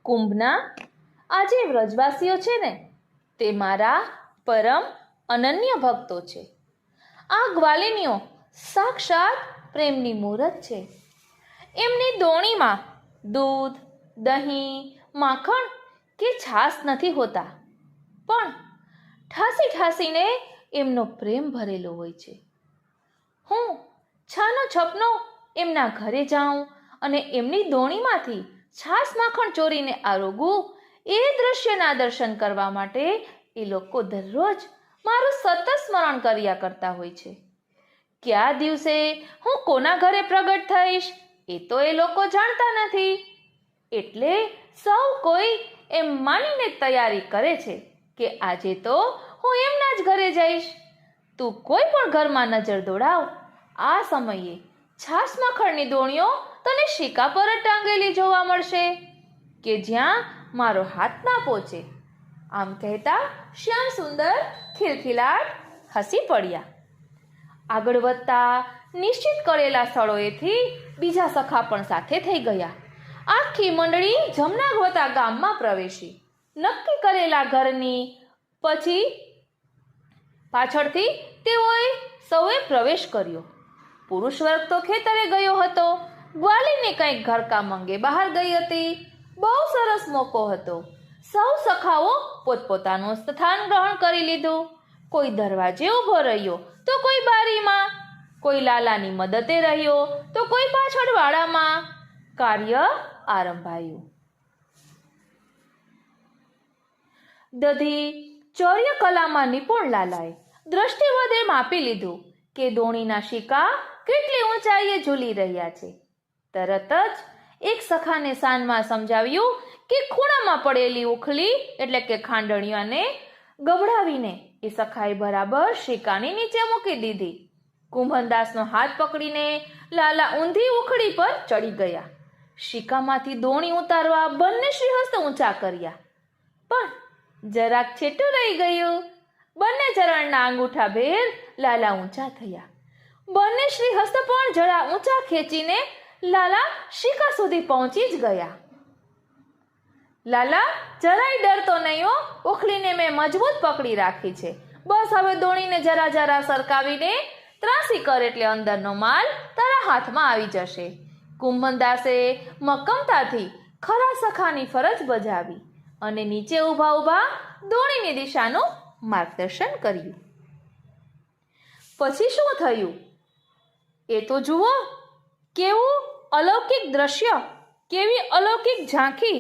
કુંભના આ જે વ્રજવાસીઓ છે ને તે મારા પરમ અનન્ય ભક્તો છે. આ ગ્વાલિનીઓ સાક્ષાત પ્રેમની મૂરત છે. એમની દોણીમાં દૂધ, દહીં, માખણ કે છાશ નથી હોતા, પણ ઠાસી ઠાસીને એમનો પ્રેમ ભરેલો હોય છે. હું છાનો છપનો એમના ઘરે જાઉં અને એમની દોણીમાંથી છાશ માખણ ચોરીને આરોગું, એ દૃશ્યના દર્શન કરવા માટે એ લોકો દરરોજ મારું સતત સ્મરણ કર્યા કરતા હોય છે. કયા દિવસે હું કોના ઘરે પ્રગટ થઈશ એ તો એ લોકો જાણતા નથી. એટલે સૌ કોઈ એમ માનીને તૈયારી કરે છે કે આજે તો હું એમના જ ઘરે જઈશ. તું કોઈ પણ ઘરમાં નજર દોડાવ, આ સમયે છાશ માખણની દોણીઓ તને શીકા પર જ ટાંગેલી જોવા મળશે કે જ્યાં મારો હાથ ના પહોંચે. આમ કહેતા શ્યામ સુંદર ખિલખિલાટ હસી પડ્યા. આગળ વધતા નિશ્ચિત કરેલા સ્થળોએથી બીજા સખા પણ સાથે થઈ ગયા. આખી મંડળી જમનાગવતા ગામમાં પ્રવેશી. નક્કી કરેલા ઘરની પાછળથી તેઓએ સૌએ પ્રવેશ કર્યો. પુરુષ વર્ગ તો ખેતરે ગયો હતો. ગ્વાલીને કંઈક ઘરકામ અંગે બહાર ગઈ હતી. બહુ સરસ મોકો હતો. સૌ સખાઓ પોતપોતાનું સ્થાન ગ્રહણ કરી લીધું. કોઈ દરવાજે ઊભો રહ્યો તો કોઈ બારીમાં, કોઈ લાલાની મદદે રહ્યો તો કોઈ પાછળ વાડામાં. કાર્ય આરંભાયું. દધી ચૌર્ય કલામાં નિપુણ લાલાએ દ્રષ્ટિ વધે માપી લીધું કે દોણીના શીકા કેટલી ઊંચાઈએ ઝૂલી રહ્યા છે. તરત જ એક સખાને સાનમાં સમજાવ્યું કે ખૂણામાં પડેલી ઉખલી એટલે કે ખાંડણીયાને ગબડાવીને એ સખાએ બરાબર શીકાની નીચે મૂકી દીધી. કુંભનદાસનો હાથ પકડીને લાલા ઊંધી ઉખડી પર ચડી ગયા. શીકામાંથી દોણી ઉતારવા બંને શ્રીહસ્ત ઊંચા કર્યા, પણ જરાક છેટું રહી ગયું. બંને ચરણના અંગૂઠા ભેર લાલા ઊંચા થયા. બંને શ્રીહસ્ત પણ જરા ઊંચા ખેંચીને લાલા શીકા સુધી પહોંચી જ ગયા. લાલા જરાય ડરતો નહીં હો, ઉખલીને મેં મજબૂત પકડી રાખી છે. બસ હવે દોણીને જરા જરા સરકાવીને ત્રાસી કર એટલે અંદરનો માલ તારા હાથમાં આવી જશે. કુંભનદાસે મક્કમતાથી ખરા સખાની ફરજ બજાવી અને નીચે ઊભા ઊભા દોણીની દિશાનું માર્ગદર્શન કર્યું. પછી શું થયું એ તો જુઓ. કેવું અલૌકિક દ્રશ્ય, કેવી અલૌકિક ઝાંખી